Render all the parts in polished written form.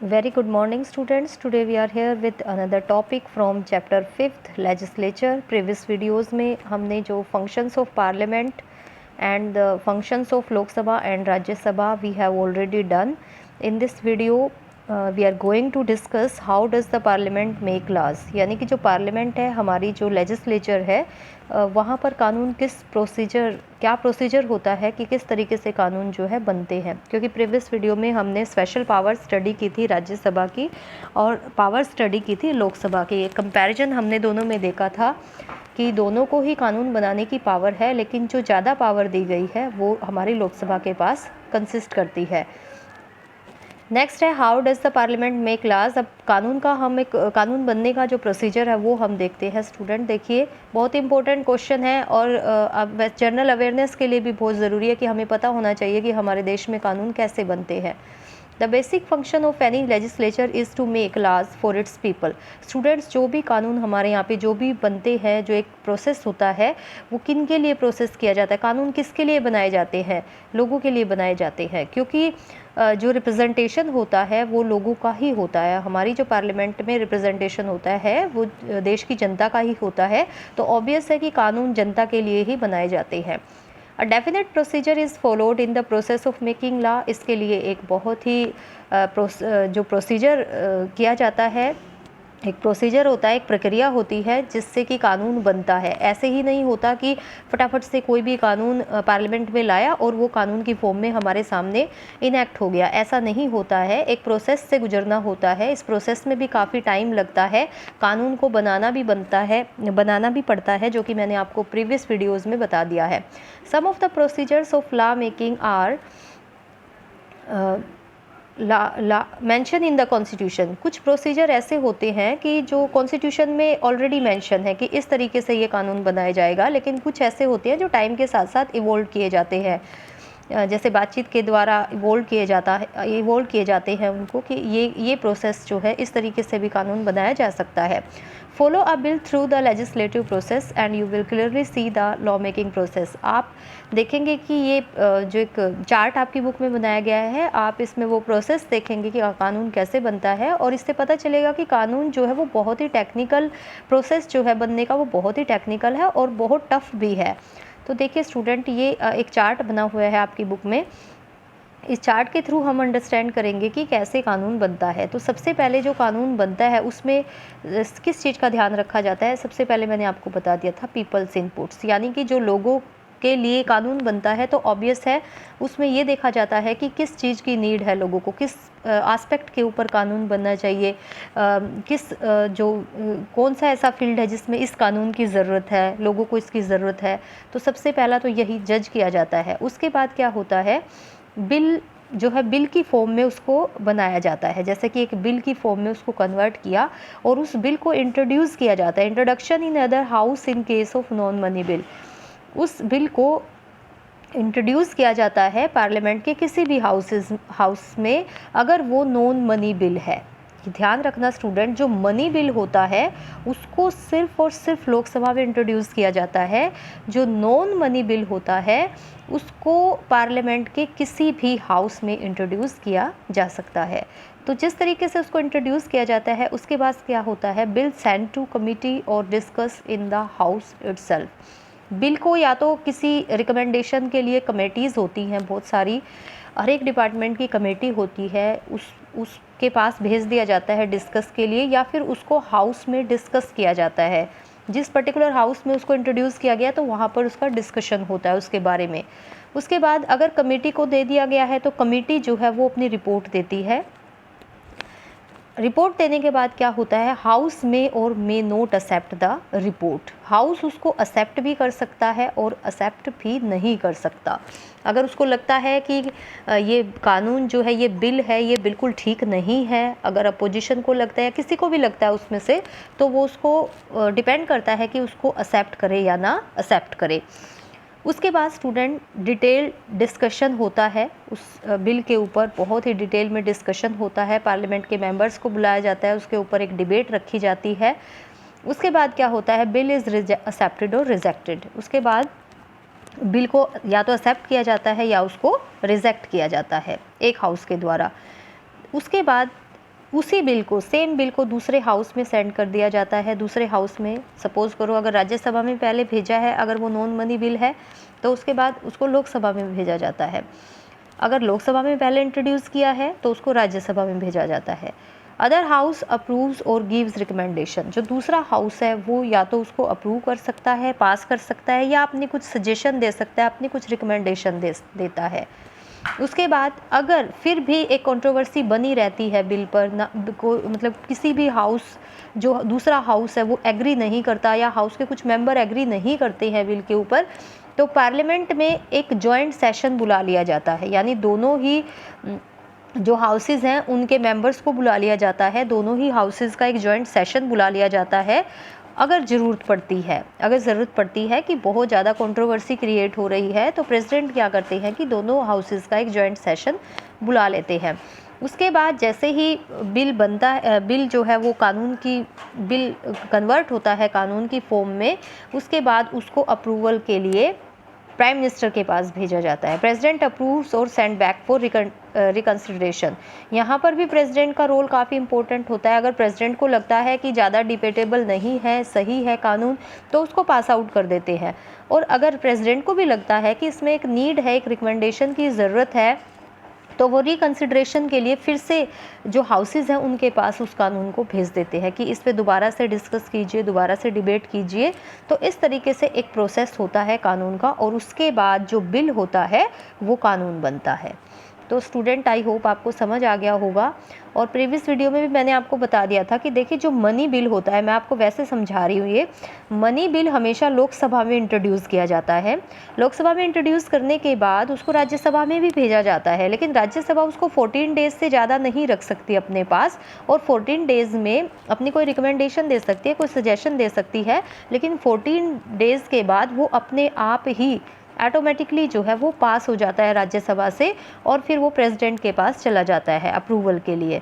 Very good morning students. Today we are here with another topic from chapter 5th legislature. Previous videos में हमने जो functions of parliament and the functions of Lok Sabha and Rajya Sabha we have already done. In this video we are going to discuss how does the parliament make laws, यानी कि जो parliament है हमारी जो legislature है वहाँ पर कानून क्या प्रोसीजर होता है कि किस तरीके से कानून जो है बनते हैं। क्योंकि प्रीवियस वीडियो में हमने स्पेशल पावर स्टडी की थी राज्यसभा की और पावर स्टडी की थी लोकसभा की। एक कंपैरिजन हमने दोनों में देखा था कि दोनों को ही कानून बनाने की पावर है, लेकिन जो ज़्यादा पावर दी गई है वो हमारी लोकसभा के पास कंसिस्ट करती है। नेक्स्ट है how does the parliament make laws. अब कानून बनने का जो प्रोसीजर है वो हम देखते हैं। स्टूडेंट देखिए, बहुत इंपॉर्टेंट क्वेश्चन है और अब जनरल अवेयरनेस के लिए भी बहुत ज़रूरी है कि हमें पता होना चाहिए कि हमारे देश में कानून कैसे बनते हैं। The basic function of any legislature is to make laws for its people. Students, जो भी कानून हमारे यहाँ पे जो भी बनते हैं, जो एक प्रोसेस होता है वो किन के लिए प्रोसेस किया जाता है, कानून किसके लिए बनाए जाते हैं, लोगों के लिए बनाए जाते हैं। क्योंकि जो रिप्रेजेंटेशन होता है वो लोगों का ही होता है। हमारी जो पार्लियामेंट में रिप्रेजेंटेशन होता है वो देश की जनता का ही होता है, तो ऑब्वियस है कि कानून जनता के लिए ही बनाए जाते हैं। A definite procedure is followed in the process of making law. इसके लिए एक बहुत ही जो प्रोसीजर किया जाता है, एक प्रोसीजर होता है, एक प्रक्रिया होती है जिससे कि कानून बनता है। ऐसे ही नहीं होता कि फटाफट से कोई भी कानून पार्लियामेंट में लाया और वो कानून की फॉर्म में हमारे सामने इनैक्ट हो गया, ऐसा नहीं होता है। एक प्रोसेस से गुजरना होता है। इस प्रोसेस में भी काफ़ी टाइम लगता है। कानून को बनाना भी पड़ता है, जो कि मैंने आपको प्रीवियस वीडियोज़ में बता दिया है। Some of the procedures of law making are mention in the constitution. कुछ प्रोसीजर ऐसे होते हैं कि जो कॉन्स्टिट्यूशन में ऑलरेडी मेंशन है कि इस तरीके से ये कानून बनाया जाएगा, लेकिन कुछ ऐसे होते हैं जो टाइम के साथ साथ इवोल्व किए जाते हैं। जैसे बातचीत के द्वारा इवोल्व किए जाते हैं उनको कि ये प्रोसेस जो है इस तरीके से भी कानून बनाया जा सकता है। Follow a bill through the legislative process and you will clearly see the law making process. आप देखेंगे कि ये जो एक चार्ट आपकी बुक में बनाया गया है, आप इसमें वो प्रोसेस देखेंगे कि कानून कैसे बनता है, और इससे पता चलेगा कि कानून जो है वो बहुत ही टेक्निकल प्रोसेस जो है बनने का, वो बहुत ही टेक्निकल है और बहुत टफ भी है। तो देखिए स्टूडेंट, ये एक चार्ट बना हुआ है आपकी बुक में। इस चार्ट के थ्रू हम अंडरस्टैंड करेंगे कि कैसे कानून बनता है। तो सबसे पहले जो कानून बनता है उसमें किस चीज़ का ध्यान रखा जाता है, सबसे पहले मैंने आपको बता दिया था पीपल्स इनपुट्स, यानी कि जो लोगों के लिए कानून बनता है तो ऑब्वियस है उसमें ये देखा जाता है कि किस चीज़ की नीड है लोगों को, किस एस्पेक्ट के ऊपर कानून बनना चाहिए, कौन सा ऐसा फील्ड है जिसमें इस कानून की ज़रूरत है, लोगों को इसकी ज़रूरत है। तो सबसे पहला तो यही जज किया जाता है। उसके बाद क्या होता है, बिल जो है बिल की फॉर्म में उसको बनाया जाता है। जैसे कि एक बिल की फॉर्म में उसको कन्वर्ट किया और उस बिल को इंट्रोड्यूस किया जाता है। Introduction in other house in case of non money bill. उस बिल को इंट्रोड्यूस किया जाता है पार्लियामेंट के किसी भी हाउस में अगर वो नॉन मनी बिल है। ध्यान रखना स्टूडेंट, जो मनी बिल होता है उसको सिर्फ और सिर्फ लोकसभा में इंट्रोड्यूस किया जाता है। जो नॉन मनी बिल होता है उसको पार्लियामेंट के किसी भी हाउस में इंट्रोड्यूस किया जा सकता है। तो जिस तरीके से उसको इंट्रोड्यूस किया जाता है उसके बाद क्या होता है, बिल सेंड टू कमिटी और discuss in the house itself. Bill को या तो किसी रिकमेंडेशन के लिए कमेटीज़ होती हैं बहुत सारी, हर एक डिपार्टमेंट की कमेटी होती है, उसके पास भेज दिया जाता है डिस्कस के लिए, या फिर उसको हाउस में डिस्कस किया जाता है। जिस पर्टिकुलर हाउस में उसको इंट्रोड्यूस किया गया तो वहाँ पर उसका डिस्कशन होता है उसके बारे में। उसके बाद अगर कमेटी को दे दिया गया है तो कमेटी जो है वो अपनी रिपोर्ट देती है। रिपोर्ट देने के बाद क्या होता है, हाउस में और may not accept the report. House उसको एक्सेप्ट भी कर सकता है और एक्सेप्ट भी नहीं कर सकता। अगर उसको लगता है कि ये कानून जो है, ये बिल है, ये बिल्कुल ठीक नहीं है, अगर अपोजिशन को लगता है, किसी को भी लगता है उसमें से, तो वो उसको डिपेंड करता है कि उसको एक्सेप्ट करे या ना एक्सेप्ट करे। उसके बाद स्टूडेंट डिटेल डिस्कशन होता है उस बिल के ऊपर, बहुत ही डिटेल में डिस्कशन होता है। पार्लियामेंट के मेंबर्स को बुलाया जाता है, उसके ऊपर एक डिबेट रखी जाती है। उसके बाद क्या होता है, बिल इज़ एक्सेप्टेड और रिजेक्टेड। उसके बाद बिल को या तो एक्सेप्ट किया जाता है या उसको रिजेक्ट किया जाता है एक हाउस के द्वारा। उसके बाद उसी बिल को, सेम बिल को दूसरे हाउस में सेंड कर दिया जाता है। दूसरे हाउस में सपोज़ करो अगर राज्यसभा में पहले भेजा है, अगर वो नॉन मनी बिल है तो उसके बाद उसको लोकसभा में भेजा जाता है। अगर लोकसभा में पहले इंट्रोड्यूस किया है तो उसको राज्यसभा में भेजा जाता है। अदर हाउस अप्रूव्स और गिव्स रिकमेंडेशन, जो दूसरा हाउस है वो या तो उसको अप्रूव कर सकता है, पास कर सकता है, या अपनी कुछ सजेशन दे सकता है, अपनी कुछ रिकमेंडेशन देता है। उसके बाद अगर फिर भी एक कंट्रोवर्सी बनी रहती है बिल पर, मतलब किसी भी हाउस, जो दूसरा हाउस है वो एग्री नहीं करता या हाउस के कुछ मेंबर एग्री नहीं करते हैं बिल के ऊपर, तो पार्लियामेंट में एक जॉइंट सेशन बुला लिया जाता है। यानी दोनों ही जो हाउसेस हैं उनके मेंबर्स को बुला लिया जाता है, दोनों ही हाउसेस का एक जॉइंट सेशन बुला लिया जाता है। अगर ज़रूरत पड़ती है कि बहुत ज़्यादा कंट्रोवर्सी क्रिएट हो रही है तो प्रेसिडेंट क्या करते हैं कि दोनों हाउसेस का एक जॉइंट सेशन बुला लेते हैं। उसके बाद जैसे ही बिल बनता है, बिल जो है वो बिल कन्वर्ट होता है कानून की फॉर्म में, उसके बाद उसको अप्रूवल के लिए प्राइम मिनिस्टर के पास भेजा जाता है। प्रेसिडेंट अप्रूव्स और सेंड बैक फॉर रिकंसिडरेशन। यहाँ पर भी प्रेसिडेंट का रोल काफ़ी इंपॉर्टेंट होता है। अगर प्रेसिडेंट को लगता है कि ज़्यादा डिबेटेबल नहीं है, सही है कानून, तो उसको पास आउट कर देते हैं। और अगर प्रेसिडेंट को भी लगता है कि इसमें एक नीड है, एक रिकमेंडेशन की ज़रूरत है, तो वो रिकंसिडरेशन के लिए फिर से जो हाउसेस हैं उनके पास उस कानून को भेज देते हैं कि इस पे दोबारा से डिस्कस कीजिए, दोबारा से डिबेट कीजिए। तो इस तरीके से एक प्रोसेस होता है कानून का, और उसके बाद जो बिल होता है वो कानून बनता है। तो स्टूडेंट, आई होप आपको समझ आ गया होगा। और प्रीवियस वीडियो में भी मैंने आपको बता दिया था कि देखिए जो मनी बिल होता है, मैं आपको वैसे समझा रही हूँ, ये मनी बिल हमेशा लोकसभा में इंट्रोड्यूस किया जाता है। लोकसभा में इंट्रोड्यूस करने के बाद उसको राज्यसभा में भी भेजा जाता है, लेकिन राज्यसभा उसको 14 डेज से ज़्यादा नहीं रख सकती अपने पास, और 14 डेज़ में अपनी कोई रिकमेंडेशन दे सकती है, कोई सजेशन दे सकती है, लेकिन 14 डेज़ के बाद वो अपने आप ही ऑटोमेटिकली जो है वो पास हो जाता है राज्यसभा से, और फिर वो प्रेसिडेंट के पास चला जाता है अप्रूवल के लिए।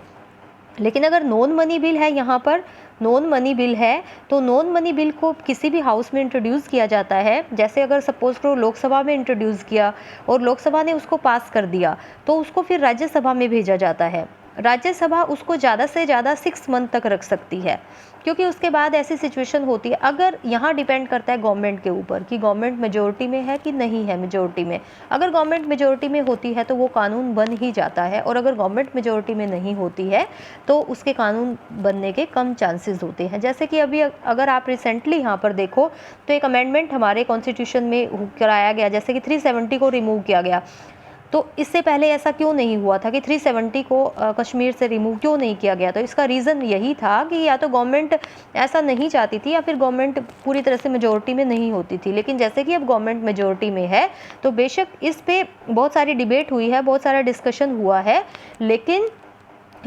लेकिन अगर नॉन मनी बिल है, यहाँ पर नॉन मनी बिल है, तो नॉन मनी बिल को किसी भी हाउस में इंट्रोड्यूस किया जाता है। जैसे अगर सपोज करो लोकसभा में इंट्रोड्यूस किया और लोकसभा ने उसको पास कर दिया, तो उसको फिर राज्यसभा में भेजा जाता है। राज्यसभा उसको ज़्यादा से ज़्यादा 6 मंथ तक रख सकती है, क्योंकि उसके बाद ऐसी सिचुएशन होती है, अगर यहाँ डिपेंड करता है गवर्नमेंट के ऊपर कि गवर्नमेंट मेजोरिटी में है कि नहीं है मेजोरिटी में। अगर गवर्नमेंट मेजोरिटी में होती है तो वो कानून बन ही जाता है, और अगर गवर्नमेंट मेजोरिटी में नहीं होती है तो उसके कानून बनने के कम चांसेस होते हैं। जैसे कि अभी अगर आप रिसेंटली यहाँ पर देखो तो एक अमेंडमेंट हमारे कॉन्स्टिट्यूशन में कराया गया, जैसे कि 370 को रिमूव किया गया। तो इससे पहले ऐसा क्यों नहीं हुआ था कि 370 को कश्मीर से रिमूव क्यों नहीं किया गया? तो इसका रीज़न यही था कि या तो गवर्नमेंट ऐसा नहीं चाहती थी, या फिर गवर्नमेंट पूरी तरह से मेजोरिटी में नहीं होती थी। लेकिन जैसे कि अब गवर्नमेंट मेजोरिटी में है, तो बेशक इस पे बहुत सारी डिबेट हुई है, बहुत सारा डिस्कशन हुआ है, लेकिन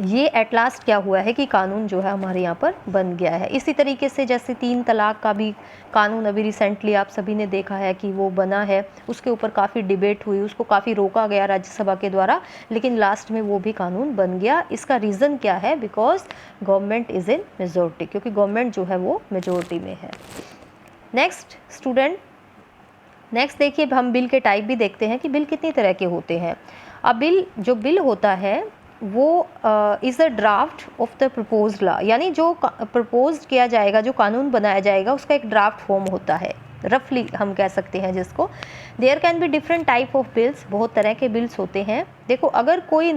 ये एट लास्ट क्या हुआ है कि कानून जो है हमारे यहाँ पर बन गया है। इसी तरीके से जैसे 3 तलाक का भी कानून अभी रिसेंटली आप सभी ने देखा है कि वो बना है, उसके ऊपर काफ़ी डिबेट हुई, उसको काफ़ी रोका गया राज्यसभा के द्वारा, लेकिन लास्ट में वो भी कानून बन गया। इसका रीज़न क्या है? Because government is in majority, क्योंकि गवर्नमेंट जो है वो मेजोरिटी में है। नेक्स्ट स्टूडेंट, नेक्स्ट देखिए हम बिल के टाइप भी देखते हैं कि बिल कितनी तरह के होते हैं। अब जो बिल होता है वो is a draft of the proposed law, यानी जो प्रपोज किया जाएगा, जो कानून बनाया जाएगा, उसका एक ड्राफ्ट फॉर्म होता है, रफली हम कह सकते हैं जिसको। There can be different type of bills, बहुत तरह के बिल्स होते हैं। देखो अगर कोई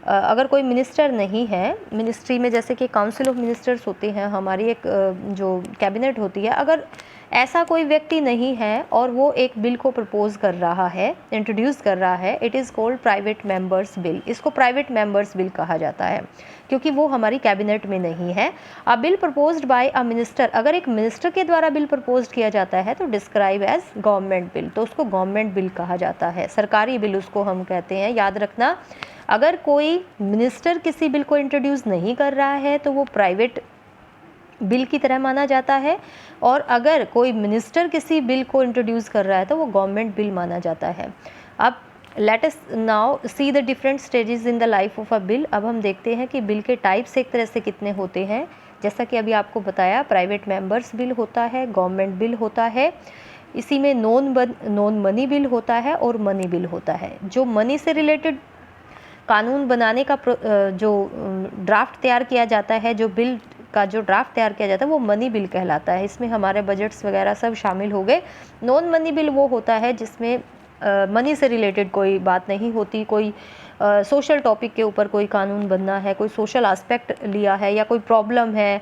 अगर कोई मिनिस्टर नहीं है मिनिस्ट्री में, जैसे कि काउंसिल ऑफ मिनिस्टर्स होते हैं, हमारी एक जो कैबिनेट होती है, अगर ऐसा कोई व्यक्ति नहीं है और वो एक बिल को प्रपोज कर रहा है, इंट्रोड्यूस कर रहा है, it is called private members bill. इसको प्राइवेट मेंबर्स बिल कहा जाता है, क्योंकि वो हमारी कैबिनेट में नहीं है। A bill proposed bye a minister, अगर एक मिनिस्टर के द्वारा बिल प्रपोज किया जाता है तो डिस्क्राइब एज गवर्नमेंट बिल, तो उसको गवर्नमेंट बिल कहा जाता है, सरकारी बिल उसको हम कहते हैं। याद रखना, अगर कोई मिनिस्टर किसी बिल को इंट्रोड्यूस नहीं कर रहा है तो वो प्राइवेट बिल की तरह माना जाता है, और अगर कोई मिनिस्टर किसी बिल को इंट्रोड्यूस कर रहा है तो वो गवर्नमेंट बिल माना जाता है। अब let us now see the different stages in the life of a bill. अब हम देखते हैं कि बिल के टाइप्स एक तरह से कितने होते हैं। जैसा कि अभी आपको बताया, प्राइवेट मेंबर्स बिल होता है, गवर्नमेंट बिल होता है, इसी में नॉन मनी बिल होता है और मनी बिल होता है। जो मनी से रिलेटेड कानून बनाने का जो ड्राफ्ट तैयार किया जाता है, जो बिल का जो ड्राफ्ट तैयार किया जाता है वो मनी बिल कहलाता है। इसमें हमारे बजट्स वगैरह सब शामिल हो गए। नॉन मनी बिल वो होता है जिसमें मनी से रिलेटेड कोई बात नहीं होती, कोई सोशल टॉपिक के ऊपर कोई कानून बनना है, कोई सोशल एस्पेक्ट लिया है या कोई प्रॉब्लम है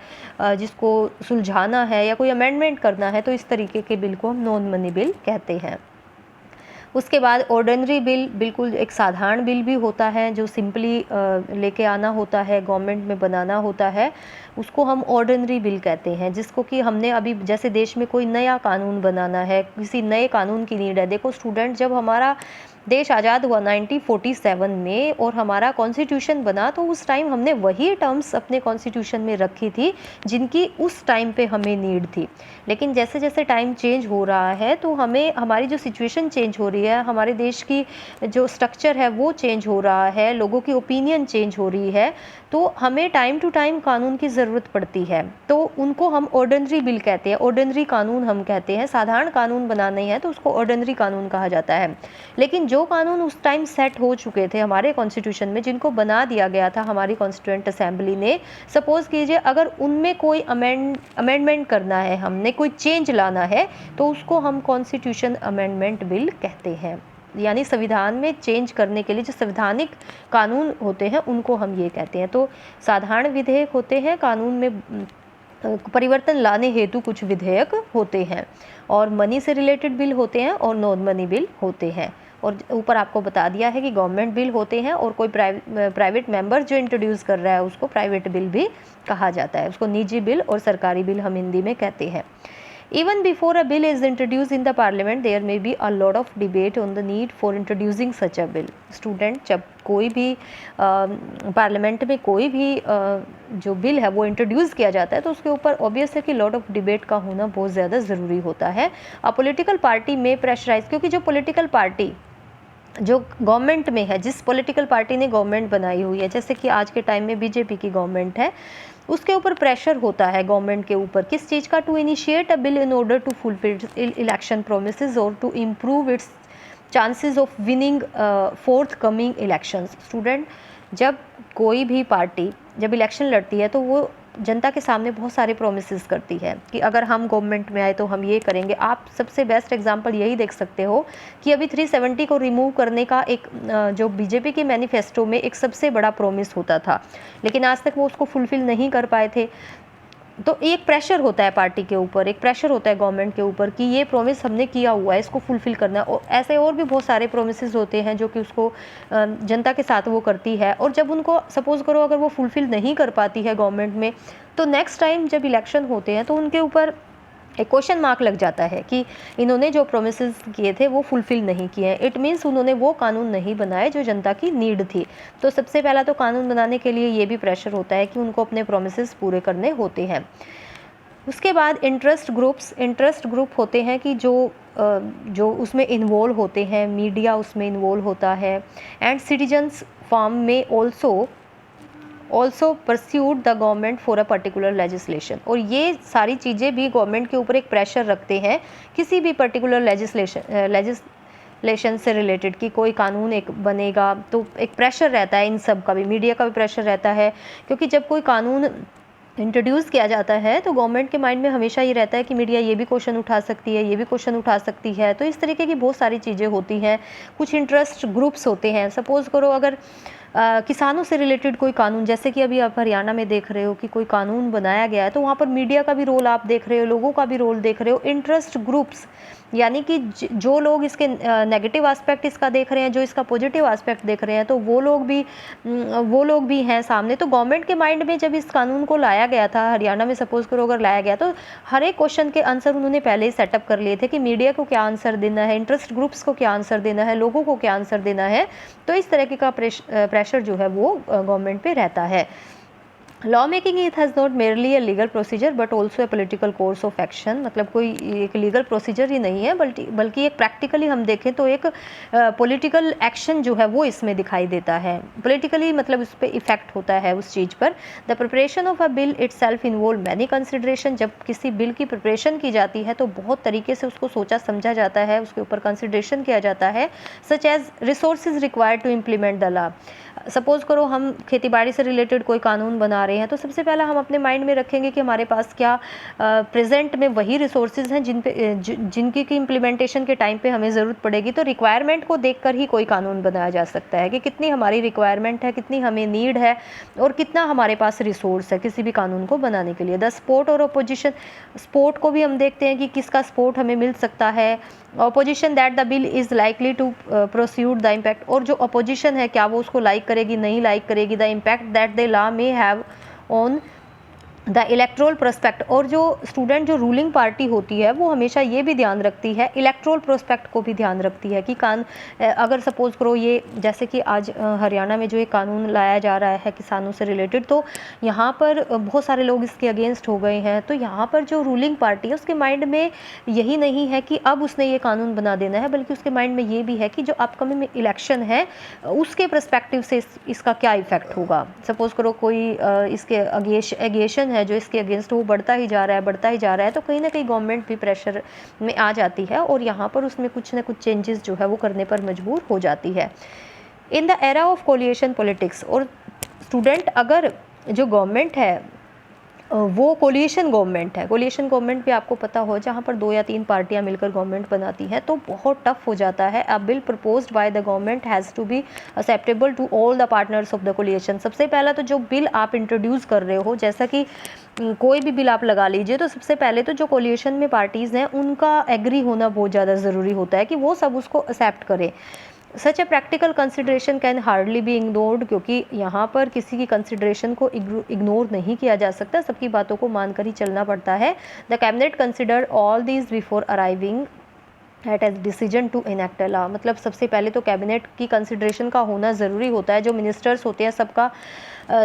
जिसको सुलझाना है या कोई अमेंडमेंट करना है, तो इस तरीके के बिल को हम नॉन मनी बिल कहते हैं। उसके बाद ऑर्डिनरी बिल, बिल्कुल एक साधारण बिल भी होता है जो सिंपली लेके आना होता है, गवर्नमेंट में बनाना होता है, उसको हम ऑर्डिनरी बिल कहते हैं। जिसको कि हमने अभी जैसे देश में कोई नया कानून बनाना है, किसी नए कानून की नीड है। देखो स्टूडेंट, जब हमारा देश आज़ाद हुआ 1947 में और हमारा कॉन्स्टिट्यूशन बना, तो उस टाइम हमने वही टर्म्स अपने कॉन्स्टिट्यूशन में रखी थी जिनकी उस टाइम पे हमें नीड थी। लेकिन जैसे जैसे टाइम चेंज हो रहा है तो हमें हमारी जो सिचुएशन चेंज हो रही है, हमारे देश की जो स्ट्रक्चर है वो चेंज हो रहा है, लोगों की ओपिनियन चेंज हो रही है, तो हमें टाइम टू टाइम कानून की ज़रूरत पड़ती है। तो उनको हम ऑर्डिनरी बिल कहते हैं, ऑर्डिनरी कानून हम कहते हैं। साधारण कानून बनाने हैं तो उसको ऑर्डिनरी कानून कहा जाता है। लेकिन जो कानून उस टाइम सेट हो चुके थे हमारे कॉन्स्टिट्यूशन में, जिनको बना दिया गया था हमारी कॉन्स्टिट्यूएंट असेंबली ने, सपोज़ कीजिए अगर उनमें कोई अमेंडमेंट करना है, हमने कोई चेंज लाना है, तो उसको हम कॉन्स्टिट्यूशन अमेंडमेंट बिल कहते हैं। यानी संविधान में चेंज करने के लिए जो संवैधानिक कानून होते हैं उनको हम ये कहते हैं। तो साधारण विधेयक होते हैं, कानून में परिवर्तन लाने हेतु कुछ विधेयक होते हैं, और मनी से रिलेटेड बिल होते हैं और नॉन मनी बिल होते हैं। और ऊपर आपको बता दिया है कि गवर्नमेंट बिल होते हैं, और कोई प्राइवेट मेंबर जो इंट्रोड्यूस कर रहा है उसको प्राइवेट बिल भी कहा जाता है। उसको निजी बिल और सरकारी बिल हम हिंदी में कहते हैं। Even before a bill is introduced in the parliament, there may be a lot of debate on the need for introducing such a bill. Student, जब कोई भी पार्लियामेंट में कोई भी जो बिल है वो इंट्रोड्यूस किया जाता है तो उसके ऊपर ऑब्वियस है कि लॉट ऑफ डिबेट का होना बहुत ज़्यादा ज़रूरी होता है। अ पॉलिटिकल पार्टी में प्रेशराइज, क्योंकि जो पॉलिटिकल पार्टी जो गवर्नमेंट में है, जिस पॉलिटिकल पार्टी ने गवर्नमेंट बनाई हुई है, जैसे कि आज के टाइम में बीजेपी की गवर्नमेंट है, उसके ऊपर प्रेशर होता है गवर्नमेंट के ऊपर, किस चीज़ का, to initiate a bill in order to fulfil election promises और to improve its chances of winning forthcoming elections. Student, जब कोई भी पार्टी जब इलेक्शन लड़ती है तो वो जनता के सामने बहुत सारे प्रोमिसेस करती है कि अगर हम गवर्नमेंट में आए तो हम ये करेंगे। आप सबसे बेस्ट एग्जांपल यही देख सकते हो कि अभी 370 को रिमूव करने का एक जो बीजेपी के मैनिफेस्टो में एक सबसे बड़ा प्रोमिस होता था, लेकिन आज तक वो उसको फुलफिल नहीं कर पाए थे। तो एक प्रेशर होता है पार्टी के ऊपर, एक प्रेशर होता है गवर्नमेंट के ऊपर कि ये प्रोमिस हमने किया हुआ है, इसको फुलफिल करना है। और ऐसे और भी बहुत सारे प्रोमिसेस होते हैं जो कि उसको जनता के साथ वो करती है, और जब उनको सपोज़ करो अगर वो फुलफिल नहीं कर पाती है गवर्नमेंट में, तो नेक्स्ट टाइम जब इलेक्शन होते हैं तो उनके ऊपर एक क्वेश्चन मार्क लग जाता है कि इन्होंने जो प्रोमिसेस किए थे वो फुलफिल नहीं किए हैं। इट मीन्स उन्होंने वो कानून नहीं बनाए जो जनता की नीड थी। तो सबसे पहला तो कानून बनाने के लिए ये भी प्रेशर होता है कि उनको अपने प्रोमिसेस पूरे करने होते हैं। उसके बाद इंटरेस्ट ग्रुप होते हैं कि जो उसमें इन्वॉल्व होते हैं, मीडिया उसमें इन्वॉल्व होता है, एंड सिटीजन्स फॉर्म में also persuade the government for a particular legislation. और ये सारी चीज़ें भी गवर्नमेंट के ऊपर एक प्रेशर रखते हैं किसी भी पर्टिकुलर लेजिस्लेशन से रिलेटेड कि कोई कानून एक बनेगा, तो एक प्रेशर रहता है इन सब का भी, मीडिया का भी प्रेशर रहता है, क्योंकि जब कोई कानून इंट्रोड्यूस किया जाता है तो गवर्नमेंट के माइंड में हमेशा ये रहता है कि मीडिया ये भी क्वेश्चन उठा सकती है, ये भी क्वेश्चन उठा सकती है। तो इस तरीके की बहुत सारी चीज़ें होती हैं। कुछ इंटरेस्ट ग्रुप्स होते हैं, सपोज़ करो अगर किसानों से रिलेटेड कोई कानून, जैसे कि अभी आप हरियाणा में देख रहे हो कि कोई कानून बनाया गया है, तो वहाँ पर मीडिया का भी रोल आप देख रहे हो, लोगों का भी रोल देख रहे हो। इंटरेस्ट ग्रुप्स यानी कि जो लोग इसके नेगेटिव एस्पेक्ट इसका देख रहे हैं, जो इसका पॉजिटिव एस्पेक्ट देख रहे हैं, तो वो लोग भी हैं सामने। तो गवर्नमेंट के माइंड में जब इस कानून को लाया गया था, हरियाणा में सपोज़ करो अगर लाया गया, तो हर एक क्वेश्चन के आंसर उन्होंने पहले ही सेटअप कर लिए थे कि मीडिया को क्या आंसर देना है, इंटरेस्ट ग्रुप्स को क्या आंसर देना है, लोगों को क्या आंसर देना है। तो इस तरह का प्रेशर जो है वो गवर्नमेंट पे रहता है। Law making it has not merely a legal procedure but also a political course of action. मतलब कोई एक लीगल प्रोसीजर ही नहीं है बल्कि एक प्रैक्टिकली हम देखें तो एक पॉलिटिकल एक्शन जो है वो इसमें दिखाई देता है। पॉलिटिकली मतलब उस पर इफेक्ट होता है उस चीज़ पर। The preparation of a bill it self involve many consideration. जब किसी बिल की प्रिपरेशन की जाती है तो बहुत तरीके से उसको सोचा समझा जाता है, उसके ऊपर कंसिडरेशन किया जाता है, such as resources required to implement the law. Suppose करो हम खेतीबाड़ी से रिलेटेड कोई कानून बना रहे हैं, तो सबसे पहला हम अपने माइंड में रखेंगे कि हमारे पास क्या प्रेजेंट में वही रिसोर्सेज हैं जिनकी की इम्प्लीमेंटेशन के टाइम पे हमें ज़रूरत पड़ेगी। तो रिक्वायरमेंट को देखकर ही कोई कानून बनाया जा सकता है कि कितनी हमारी रिक्वायरमेंट है, कितनी हमें नीड है और कितना हमारे पास रिसोर्स है किसी भी कानून को बनाने के लिए। द सपोर्ट और अपोजिशन, सपोर्ट को भी हम देखते हैं कि किसका सपोर्ट हमें मिल सकता है। Opposition that the bill is likely to proceed the impact, और जो अपोजिशन है क्या वो उसको लाइक करेगी, नहीं लाइक करेगी। The impact that the law may have on the electoral prospect, और जो स्टूडेंट जो रूलिंग पार्टी होती है वो हमेशा ये भी ध्यान रखती है, इलेक्ट्रोल प्रोस्पेक्ट को भी ध्यान रखती है कि अगर सपोज़ करो ये जैसे कि आज हरियाणा में जो एक कानून लाया जा रहा है किसानों से रिलेटेड, तो यहाँ पर बहुत सारे लोग इसके अगेंस्ट हो गए हैं। तो यहाँ पर जो रूलिंग पार्टी है उसके माइंड में यही नहीं है कि अब उसने ये कानून बना देना है, बल्कि उसके माइंड में ये भी है कि जो अपकमिंग इलेक्शन है उसके परस्पेक्टिव से इसका क्या इफेक्ट होगा। सपोज़ करो कोई इसके एगेशन है जो इसके अगेंस्ट वो बढ़ता ही जा रहा है, तो कहीं ना कहीं गवर्नमेंट भी प्रेशर में आ जाती है और यहाँ पर उसमें कुछ ना कुछ चेंजेस जो है वो करने पर मजबूर हो जाती है। In the era of coalition politics, और स्टूडेंट अगर जो गवर्नमेंट है वो कोलिएशन गवर्नमेंट है, कोलिएशन गवर्नमेंट भी आपको पता हो जहाँ पर 2 या 3 पार्टियाँ मिलकर गवर्नमेंट बनाती हैं, तो बहुत टफ हो जाता है। A bill proposed by the government has to be acceptable to all the partners of the coalition. सबसे पहला तो जो बिल आप इंट्रोड्यूस कर रहे हो, जैसा कि कोई भी बिल आप लगा लीजिए, तो सबसे पहले तो जो कोलिएशन में पार्टीज़ हैं उनका एग्री होना बहुत ज़्यादा ज़रूरी होता है कि वो सब उसको एक्सेप्ट करें। Such a practical consideration can hardly be ignored, क्योंकि यहाँ पर किसी की कंसिड्रेशन को इग्नोर नहीं किया जा सकता, सबकी बातों को मानकर ही चलना पड़ता है। The cabinet consider all these before arriving at a decision to enact a law, मतलब सबसे पहले तो कैबिनेट की कंसिड्रेशन का होना ज़रूरी होता है। जो मिनिस्टर्स होते हैं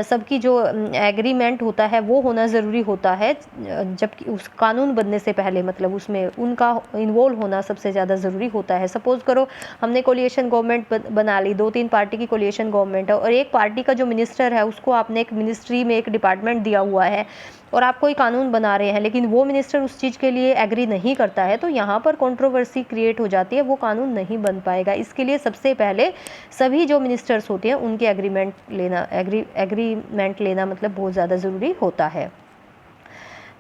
सबकी जो एग्रीमेंट होता है वो होना ज़रूरी होता है, जबकि उस कानून बनने से पहले मतलब उसमें उनका इन्वॉल्व होना सबसे ज़्यादा ज़रूरी होता है। सपोज़ करो हमने कोलिएशन गवर्नमेंट बना ली, 2-3 पार्टी की कोलिएशन गवर्नमेंट है और एक पार्टी का जो मिनिस्टर है उसको आपने एक मिनिस्ट्री में एक डिपार्टमेंट दिया हुआ है और आप कोई कानून बना रहे हैं, लेकिन वो मिनिस्टर उस चीज़ के लिए एग्री नहीं करता है, तो यहाँ पर कंट्रोवर्सी क्रिएट हो जाती है, वो कानून नहीं बन पाएगा। इसके लिए सबसे पहले सभी जो मिनिस्टर्स होते हैं उनके एग्रीमेंट लेना मतलब बहुत ज़्यादा ज़रूरी होता है।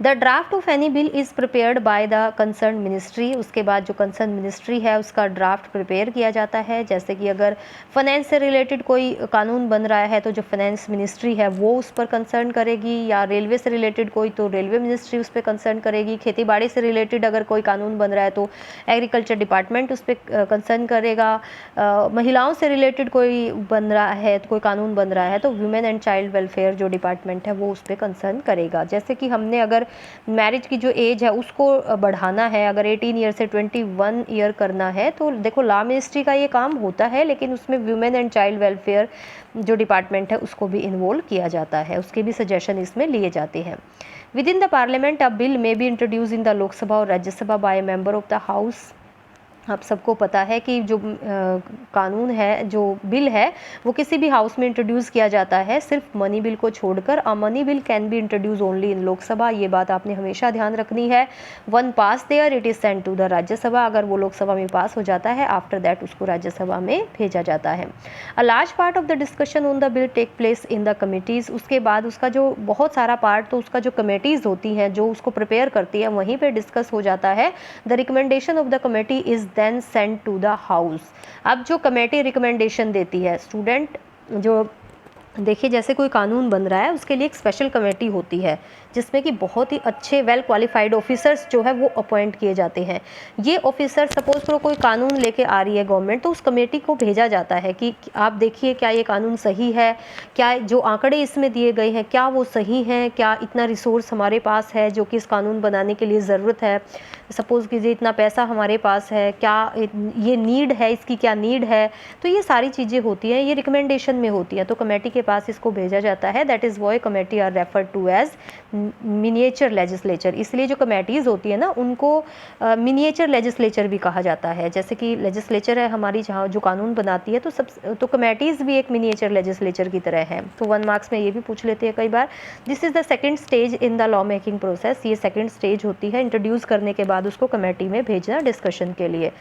The draft of any bill is prepared by the concern ministry, उसके बाद जो कंसर्न मिनिस्ट्री है उसका ड्राफ्ट प्रिपेयर किया जाता है। जैसे कि अगर फाइनेंस से रिलेटेड कोई कानून बन रहा है तो जो फाइनेंस मिनिस्ट्री है वो उस पर कंसर्न करेगी, या रेलवे से रिलेटेड कोई तो रेलवे मिनिस्ट्री उस पर कंसर्न करेगी। खेतीबाड़ी से रिलेटेड अगर कोई कानून बन रहा है तो एग्रीकल्चर डिपार्टमेंट उस पर कंसर्न करेगा। महिलाओं से रिलेटेड कोई बन रहा है तो कोई कानून बन रहा है तो वुमेन एंड चाइल्ड वेलफेयर जो डिपार्टमेंट है वो उस पर कंसर्न करेगा। जैसे कि हमने अगर मैरिज की जो एज है उसको बढ़ाना है, अगर 18 ईयर से 21 ईयर करना है, तो देखो लॉ मिनिस्ट्री का ये काम होता है, लेकिन उसमें वुमेन एंड चाइल्ड वेलफेयर जो डिपार्टमेंट है उसको भी इन्वॉल्व किया जाता है, उसके भी सजेशन इसमें लिए जाते हैं। Within the parliament a bill may be introduce in the Lok Sabha और Rajya Sabha by a member of the house. आप सबको पता है कि जो कानून है, जो बिल है वो किसी भी हाउस में इंट्रोड्यूस किया जाता है, सिर्फ मनी बिल को छोड़कर। A money bill can be introduce only in Lok Sabha, ये बात आपने हमेशा ध्यान रखनी है। One pass there it is sent to the Rajya Sabha, अगर वो लोकसभा में पास हो जाता है आफ्टर दैट उसको राज्यसभा में भेजा जाता है। A large part of the discussion on the bill take place in the committees, उसके बाद उसका जो बहुत सारा पार्ट तो उसका जो कमेटीज़ होती हैं जो उसको प्रिपेयर करती है वहीं पर डिस्कस हो जाता है। The recommendation of the committee is then sent to the house. अब जो कमेटी रिकमेंडेशन देती है, स्टूडेंट जो देखिए जैसे कोई कानून बन रहा है उसके लिए एक स्पेशल कमेटी होती है जिसमें कि बहुत ही अच्छे वेल क्वालिफाइड ऑफिसर्स जो है वो अपॉइंट किए जाते हैं। ये ऑफिसर सपोज करो कोई कानून लेके आ रही है गवर्नमेंट, तो उस कमेटी को भेजा जाता है कि आप देखिए क्या ये कानून सही है, क्या जो आंकड़े इसमें दिए गए हैं क्या वो सही हैं, क्या इतना रिसोर्स हमारे पास है जो कि इस कानून बनाने के लिए ज़रूरत है, सपोज़ कीजिए इतना पैसा हमारे पास है, क्या ये नीड है, इसकी क्या नीड है। तो ये सारी चीज़ें होती हैं, ये रिकमेंडेशन में होती है, तो कमेटी के पास इसको भेजा जाता है। That is why committee are referred to as miniature legislature. इसलिए जो कमेटीज़ होती है ना उनको मिनिएचर लेजिस्लेचर भी कहा जाता है। जैसे कि लेजिस्लेचर है हमारी जहाँ जो कानून बनाती है, तो कमेटीज़ भी एक मिनिएचर लेजिस्लेचर की तरह है। तो 1 मार्क्स में ये भी पूछ लेते हैं कई बार। This is the second stage in the law making process, ये सेकेंड स्टेज होती है। इंट्रोड्यूस करने के बाद उसको कमेटी में भेजना डिस्कशन के लिए।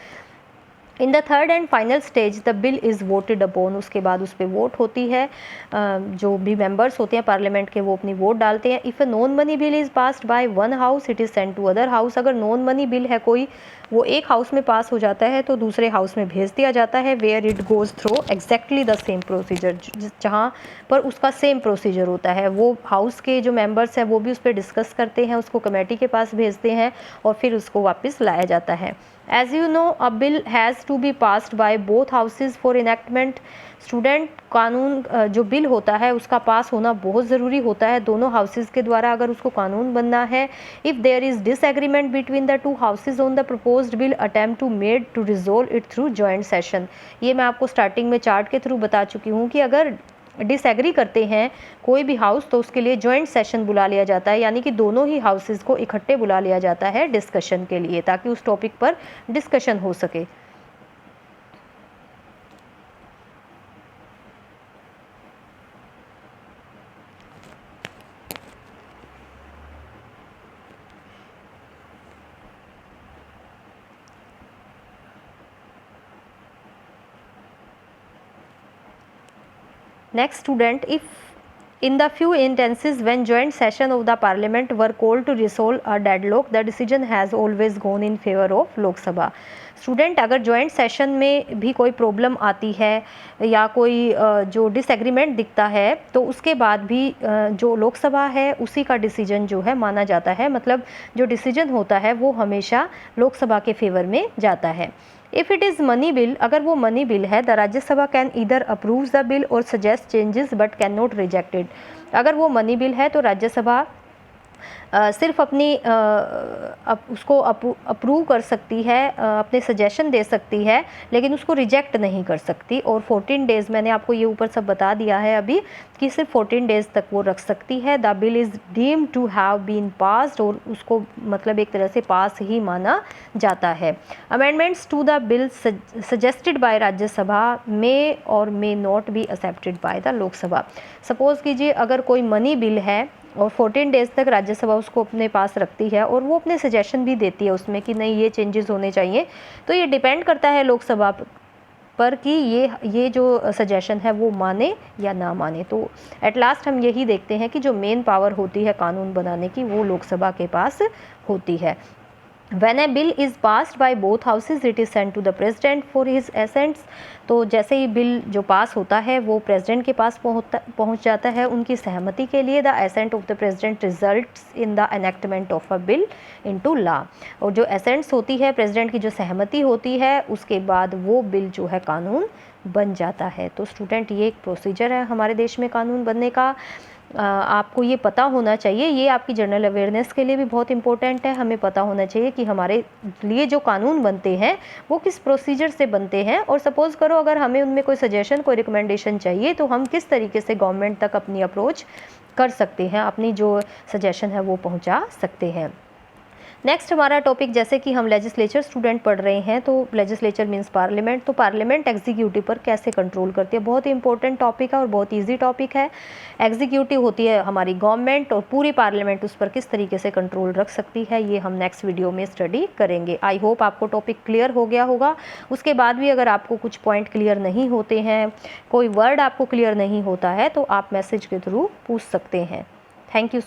In the third and final stage the bill is voted upon, उसके बाद उस पर वोट होती है, जो भी मेंबर्स होते हैं पार्लियामेंट के वो अपनी वोट डालते हैं। If a non money bill is passed by one house it is send to other house, अगर नॉन मनी बिल है कोई, वो एक हाउस में पास हो जाता है तो दूसरे हाउस में भेज दिया जाता है, where it goes through exactly the same procedure, जहाँ पर उसका सेम प्रोसीजर होता है। वो हाउस के जो मेंबर्स हैं वो भी उस पर डिस्कस करते हैं, उसको कमेटी के पास भेजते हैं और फिर उसको वापस लाया जाता है। As you know, a bill has to be passed by both houses for enactment. Student, कानून जो बिल होता है उसका पास होना बहुत ज़रूरी होता है दोनों हाउसेज के द्वारा, अगर उसको कानून बनना है। If there is disagreement between the two houses on the proposed bill, attempt to made to resolve it through joint session. ये मैं आपको स्टार्टिंग में चार्ट के थ्रू बता चुकी हूँ कि अगर डिसएग्री करते हैं कोई भी हाउस तो उसके लिए जॉइंट सेशन बुला लिया जाता है, यानी कि दोनों ही हाउसेस को इकट्ठे बुला लिया जाता है डिस्कशन के लिए, ताकि उस टॉपिक पर डिस्कशन हो सके। Next student, if in the few instances when joint session of the parliament were called to resolve a deadlock, the decision has always gone in favor of Lok Sabha. Student, अगर joint session में भी कोई problem आती है या कोई जो disagreement दिखता है तो उसके बाद भी जो लोकसभा है उसी का डिसीजन जो है माना जाता है, मतलब जो डिसीजन होता है वो हमेशा लोकसभा के फेवर में जाता है। If it is money bill, अगर वो मनी बिल है, the Rajya Sabha can either approve the bill और suggest changes but can not reject it. अगर वो मनी बिल है तो राज्यसभा सिर्फ अपनी उसको अप्रूव कर सकती है, अपने सजेशन दे सकती है, लेकिन उसको रिजेक्ट नहीं कर सकती। और 14 डेज़, मैंने आपको ये ऊपर सब बता दिया है अभी कि सिर्फ 14 डेज़ तक वो रख सकती है। The bill is deemed to have been passed, और उसको मतलब एक तरह से पास ही माना जाता है। Amendments to the bill suggested by Rajya Sabha may और may not be accepted by the Lok Sabha. Suppose कीजिए अगर कोई मनी बिल है और 14 डेज़ तक राज्यसभा उसको अपने पास रखती है और वो अपने सजेशन भी देती है उसमें कि नहीं ये चेंजेस होने चाहिए, तो ये डिपेंड करता है लोकसभा पर कि ये जो सजेशन है वो माने या ना माने। तो एट लास्ट हम यही देखते हैं कि जो मेन पावर होती है कानून बनाने की वो लोकसभा के पास होती है। When a bill is passed by both houses, it is sent to the president for his assents. तो जैसे ही बिल जो पास होता है वो प्रेसिडेंट के पास पहुंच जाता है उनकी सहमति के लिए। The ascent of the president results in the enactment of a bill into law. और जो एसेंट्स होती है, प्रेसिडेंट की जो सहमति होती है, उसके बाद वो बिल जो है कानून बन जाता है। तो स्टूडेंट, ये एक प्रोसीजर है हमारे देश में कानून बनने का। आपको ये पता होना चाहिए, ये आपकी जनरल अवेयरनेस के लिए भी बहुत इंपॉर्टेंट है। हमें पता होना चाहिए कि हमारे लिए जो कानून बनते हैं वो किस प्रोसीजर से बनते हैं, और सपोज़ करो अगर हमें उनमें कोई सजेशन, कोई रिकमेंडेशन चाहिए तो हम किस तरीके से गवर्नमेंट तक अपनी अप्रोच कर सकते हैं, अपनी जो सजेशन है वो पहुंचा सकते हैं। नेक्स्ट हमारा टॉपिक, जैसे कि हम लेजिस्लेचर स्टूडेंट पढ़ रहे हैं, तो लेजिस्लेचर मींस पार्लियामेंट, तो पार्लियामेंट एग्जीक्यूटिव पर कैसे कंट्रोल करती है। बहुत ही इंपॉर्टेंट टॉपिक है और बहुत इजी टॉपिक है। एग्जीक्यूटिव होती है हमारी गवर्नमेंट और पूरी पार्लियामेंट उस पर किस तरीके से कंट्रोल रख सकती है, ये हम नेक्स्ट वीडियो में स्टडी करेंगे। आई होप आपको टॉपिक क्लियर हो गया होगा। उसके बाद भी अगर आपको कुछ पॉइंट क्लियर नहीं होते हैं, कोई वर्ड आपको क्लियर नहीं होता है, तो आप मैसेज के थ्रू पूछ सकते हैं। Thank you.